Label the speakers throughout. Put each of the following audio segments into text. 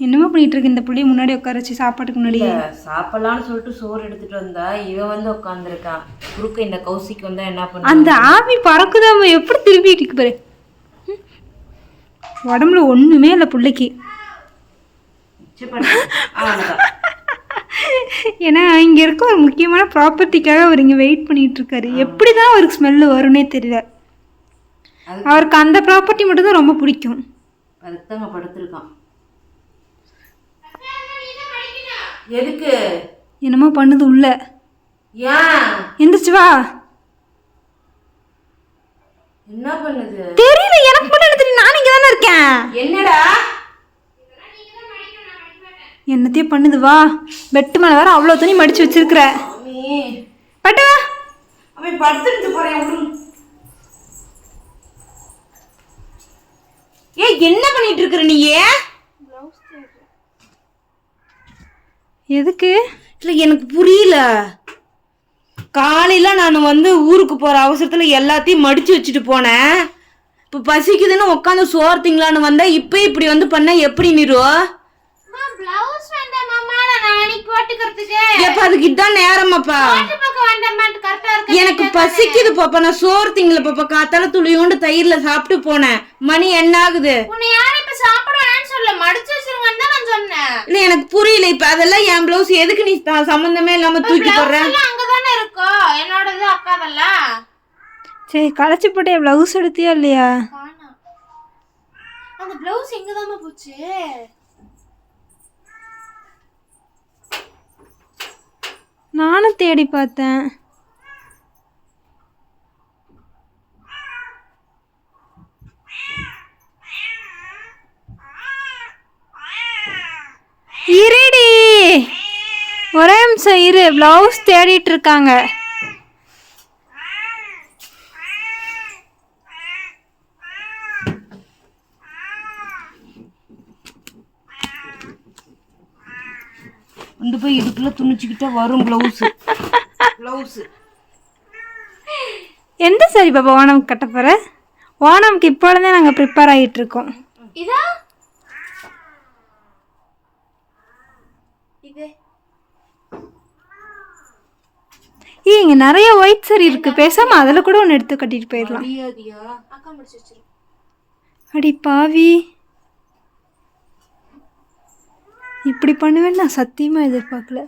Speaker 1: என்னமா பண்ணிட்டு இருக்கு இந்த புள்ளி முன்னாடி உட்கார வச்சு சாப்பாட்டுக்கு முன்னாடி
Speaker 2: சாப்பிடலாம்னு சொல்லிட்டு சோறு எடுத்துட்டு வந்தா இவன் வந்து உட்காந்துருக்கான் குறுக்க இந்த கௌசிக்கு வந்தா என்ன பண்ண
Speaker 1: அந்த ஆவி பறக்குதாம எப்படி திரும்பிட்டு இருக்கு பாரு உடம்புல ஒண்ணுமே இல்லை பிள்ளைக்கு ஏன்னா இங்க இருக்க ஒரு முக்கியமான ப்ராப்பர்ட்டிக்காக அவர் இங்க வெயிட் பண்ணிட்டு இருக்காரு எப்படிதான் அவருக்கு ஸ்மெல்லு வரும்னே தெரியல அவருக்கு அந்த ப்ராப்பர்ட்டி மட்டும் தான் ரொம்ப பிடிக்கும்
Speaker 2: அதுதாங்க படுத்திருக்கான் எதுக்கு
Speaker 1: என்னமோ பண்ணுது உள்ள
Speaker 2: ஏன்
Speaker 1: எந்திரிச்சு வா
Speaker 2: என்ன பண்ணுது
Speaker 1: தெரியல எனக்கு மட்டும் என்ன தெரியும் நான் இங்க தானே இருக்கேன்
Speaker 2: என்னடா
Speaker 1: என்னத்தையும் பண்ணுது வா பெட்டு மேல வேற அவ்வளவு துணி மடிச்சு வச்சிருக்கிற பட்டு
Speaker 2: அவன் படுத்துட்டு போறேன் என்ன பண்ணிட்டு இருக்கிற நீ
Speaker 1: எதுக்கு
Speaker 2: இல்லை எனக்கு புரியல காலையில் நான் வந்து ஊருக்கு போகிற அவசரத்தில் எல்லாத்தையும் மடித்து வச்சுட்டு போனேன் இப்போ பசிக்குதுன்னு உட்காந்து சோறு திங்களான்னு வந்தேன் இப்போ இப்படி வந்து பண்ண எப்படி நீரு அதுக்கு இதான் நேரமாப்பா எனக்கு பசிக்குது பாப்பா நான் சோறு திங்கல பாப்பா காத்தால துளியோண்டு தயிர்ல சாப்பிட்டு போனேன் மணி என்ன ஆகுது இல்ல எனக்கு புரியல இப்ப அதெல்லாம் என் பிளவுஸ் எதுக்கு நீ சம்பந்தமே இல்லாம தூக்கி போடுற
Speaker 1: சரி களைச்சு போட்டே பிளவுஸ் எடுத்தியா இல்லையா
Speaker 3: அந்த பிளவுஸ் எங்கதாம போச்சு
Speaker 1: நானும் தேடி பார்த்தேன் இருடி ஒரே நிமிஷம் இரு பிளவுஸ் தேடிட்டு இருக்காங்க
Speaker 2: கொண்டு போய் இதுக்குள்ள துணிச்சுக்கிட்டா வரும் பிளவுஸ்
Speaker 1: எந்த சரி பாப்பா ஓணம் கட்ட போற ஓணம்க்கு இப்போதே நாங்க ப்ரிப்பேர் ஆகிட்டு இருக்கோம்
Speaker 3: இதா
Speaker 1: இங்க நிறைய ஒயிட் சரி இருக்கு பேசாம அதுல கூட ஒன்று எடுத்து கட்டிட்டு போயிடலாம் அடி பாவி இப்படி பண்ணுவேன்னு நான் சத்தியமா எதிர்பார்க்கல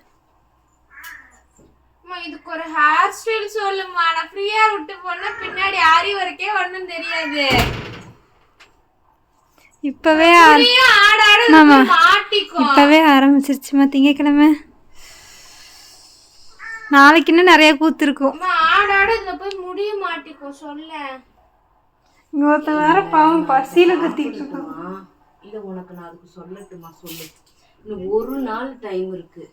Speaker 3: இதுக்கு ஒரு ஹேர் ஸ்டைல் சொல்லுமா நான் ஃப்ரீயா விட்டு போனா பின்னாடி ஆரி வரைக்கே ஒண்ணும் தெரியாது
Speaker 1: இப்பவே இப்பவே ஆரம்பிச்சிருச்சுமா திங்கக்கிழமை நாளைக்கு இன்னும் நிறைய கூத்து இருக்கும்
Speaker 3: ஆடாடு இதுல போய் முடிய மாட்டிக்கும் சொல்ல
Speaker 1: இங்க ஒருத்தன் வேற பாவம் பசியில கத்திட்டு இருக்கான்
Speaker 2: இல்ல உனக்கு நான் அதுக்கு சொல்லட்டுமா சொல்லு இன்னும் ஒரு நாள் டைம் இருக்கு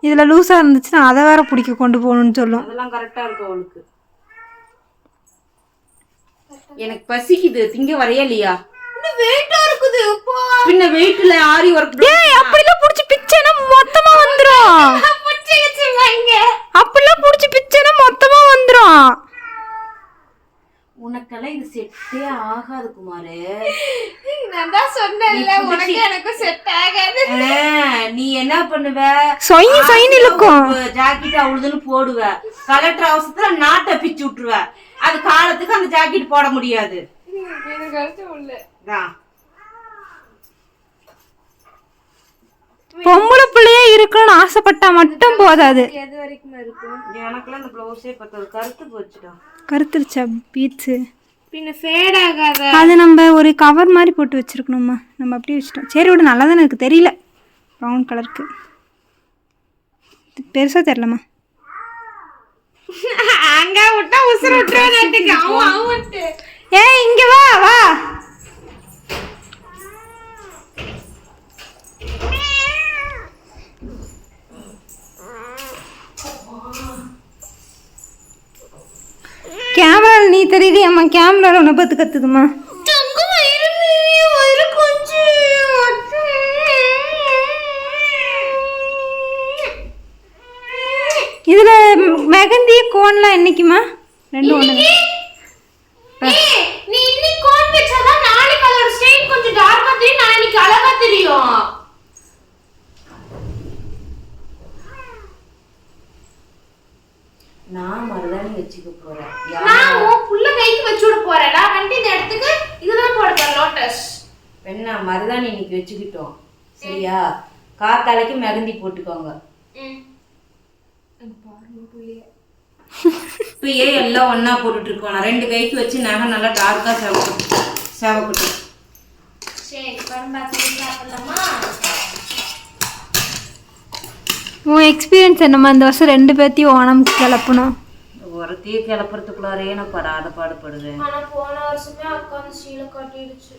Speaker 1: இதுல லூசா இருந்துச்சுன்னா அதை வேற பிடிக்க கொண்டு போகணும்னு சொல்லும்
Speaker 2: அதெல்லாம் கரெக்டா இருக்கும் அவளுக்கு எனக்கு பசிக்குது திங்க வரையா இல்லையா
Speaker 3: வெயிட்டா இருக்குது
Speaker 2: பின்ன வெயிட்ல ஆரி வர்க்
Speaker 1: டேய் அப்படிலாம் புடிச்சு பிச்சேனா மொத்தமா வந்துரும் அப்படிலாம் புடிச்சு பிச்சேனா மொத்தமா வந்துரும்
Speaker 2: உனக்கெல்லாம் இது செட்டே ஆகாது குமாரு
Speaker 3: நான் தான் சொன்னேன்ல உனக்கு எனக்கு செட் ஆகாது
Speaker 2: நீ என்ன பண்ணுவ
Speaker 1: சொயின் இழுக்கும்
Speaker 2: ஜாக்கெட் அவுளுதுன்னு போடுவ கலெக்டர் அவசரத்துல நாட்டை பிச்சு விட்டுருவ அது காலத்துக்கு அந்த ஜாக்கெட் போட முடியாது
Speaker 1: பொம்பளை பிள்ளையே இருக்கணும்னு ஆசைப்பட்டா மட்டும் போதாது
Speaker 3: எது வரைக்கும் இருக்கும்
Speaker 2: எனக்குலாம் இந்த ப்ளவுஸே பத்தது கருத்து போச்சுடா
Speaker 1: கருத்துருச்சா பீட்ஸு
Speaker 3: பின்ன ஃபேட் ஆகாத
Speaker 1: அது நம்ம ஒரு கவர் மாதிரி போட்டு வச்சிருக்கணுமா நம்ம அப்படியே வச்சிட்டோம் சரி விட நல்லா தானே இருக்குது தெரியல ப்ரௌன் கலருக்கு பெருசாக தெரியலம்மா
Speaker 3: அங்க விட்டா உசுறு விட்டுருவேன்
Speaker 1: ஏய் இங்க வா வா கேமரா நீ தெரியுது அம்மா கேமரா உன்னை பார்த்து கத்துதுமா இதுல மெகந்தி கோன்லாம் என்னைக்குமா? ரெண்டும் ஒண்ணு.
Speaker 3: ஏய், நீ இன்னைக்கு கோன் வச்சாதான் நாளைக்கு அதோட ஸ்டெயின் கொஞ்சம் டார்க்கா தெரியும், நாளைக்கு அழகா தெரியும்.
Speaker 2: நான் மருதாணி வச்சுக்க போறேன்.
Speaker 3: நான் உன் புள்ள கைக்கு வச்சு விட போறேன். நான் வந்து இந்த இடத்துக்கு இதுதான் போட போறேன், லோட்டஸ்.
Speaker 2: என்ன மருதாணி இன்னைக்கு வச்சுக்கிட்டோம் சரியா? காத்தாலைக்கு மெகந்தி போட்டுக்கோங்க. இப்பயே எல்லாம் ஒண்ணா போட்டுட்டு இருக்கோம். நான் 2 கைக்கு வச்சு நகை நல்லா டார்க்கா சேவக்கட்டும்.
Speaker 3: சரி, படம் பார்த்து சாப்பிடலாமா?
Speaker 1: உன் எக்ஸ்பீரியன்ஸ் என்னம்மா? இந்த வருஷம் 2 பேர்த்தையும் ஓணம் கிளப்பணும்.
Speaker 2: ஒருத்தையே கிளப்புறதுக்குள்ளாரே நான் படாத பாடுபடுவேன்.
Speaker 3: ஆனா போன வருஷமே அக்கா வந்து சீலை காட்டிடுச்சு.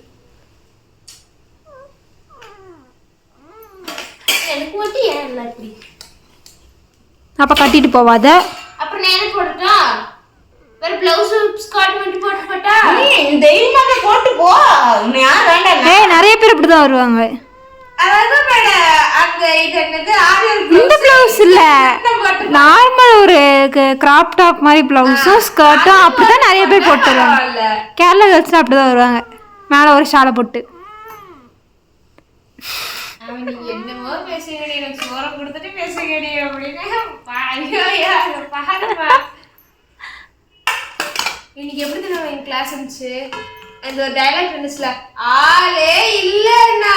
Speaker 3: எனக்கு வந்து ஏன் இல்லை இப்படி?
Speaker 1: அப்ப கட்டிட்டு போவாத.
Speaker 3: அப்புறம் நான் என்ன போட்டுட்டா? வேற பிளவுஸ் ஸ்கர்ட் மட்டும் போட்டு போட்டா?
Speaker 2: தைரியமாக போட்டு போ. இன்னும் யார் வேண்டாம்.
Speaker 1: ஏய், நிறைய பேர் இப்படிதான் வருவாங்க.
Speaker 3: அதாவது அங்க இது என்னது ஆரியல்
Speaker 1: இந்த பிளவுஸ் இல்ல, நார்மல் ஒரு கிராப் டாப் மாதிரி பிளவுஸும் ஸ்கர்ட்டும் அப்படிதான் நிறைய பேர் போட்டு வருவாங்க. கேரளா கேர்ள்ஸ் அப்படிதான் வருவாங்க, மேல ஒரு ஷாலை போட்டு.
Speaker 3: அவன் நீங்க என்னமோ பேசுங்கடி, எனக்கு சோறை கொடுத்துட்டு பேசுங்கடி அப்படின்னு பாருப்பா. இன்னைக்கு எப்படி தெரியும் என் கிளாஸ் இருந்துச்சு? அந்த ஒரு டைலாக் இருந்துச்சுல, ஆளே இல்லைன்னா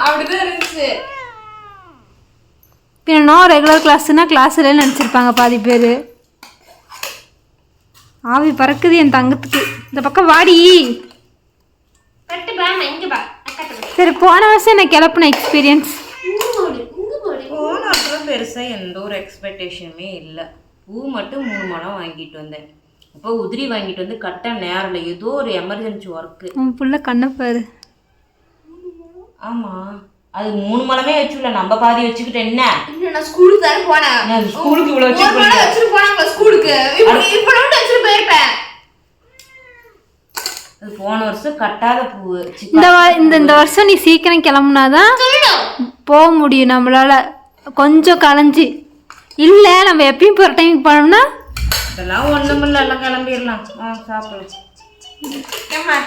Speaker 3: அப்படிதான் இருந்துச்சு.
Speaker 1: பின்னா ரெகுலர் கிளாஸ்னா கிளாஸ் இல்லைன்னு நினச்சிருப்பாங்க பாதி பேர். ஆவி பறக்குது என் தங்கத்துக்கு. இந்த பக்கம் வாடி.
Speaker 3: கட்டு பா, இங்க பா.
Speaker 1: சரி, போன வருஷம் எனக்கு கிளப்புன எக்ஸ்பீரியன்ஸ்.
Speaker 2: போன வருஷம் பெருசா எந்த ஒரு எக்ஸ்பெக்டேஷனுமே இல்லை. பூ மட்டும் 3 முழம் வாங்கிட்டு வந்தேன். அப்போ உதிரி வாங்கிட்டு வந்து கட்ட நேரில் ஏதோ ஒரு எமர்ஜென்சி ஒர்க்கு.
Speaker 1: உன் புள்ள கண்ணப்பாரு.
Speaker 2: ஆமா, அது 3 முழமே வச்சுல, நம்ம பாதி வச்சுக்கிட்டு என்ன?
Speaker 3: நான் ஸ்கூலுக்கு தானே போனேன்.
Speaker 2: நான் ஸ்கூலுக்கு இவ்வளவு
Speaker 3: வச்சுட்டு போனாங்க ஸ்கூலுக்கு. இப்போ வச்சுட்டு போயிருப்பேன்.
Speaker 2: அது போன வருஷம் கட்டாத பூ.
Speaker 1: இந்த வருஷம் நீ சீக்கிரம் கிளம்புனாதான் போக முடியும் நம்மளால. கொஞ்சம் களைஞ்சி இல்லை, நம்ம எப்பயும் போகிற டைமுக்கு போனோம்னா
Speaker 2: இதெல்லாம் ஒண்ணுமில்ல, எல்லாம் கிளம்பிடலாம். சாப்பிடலாம்.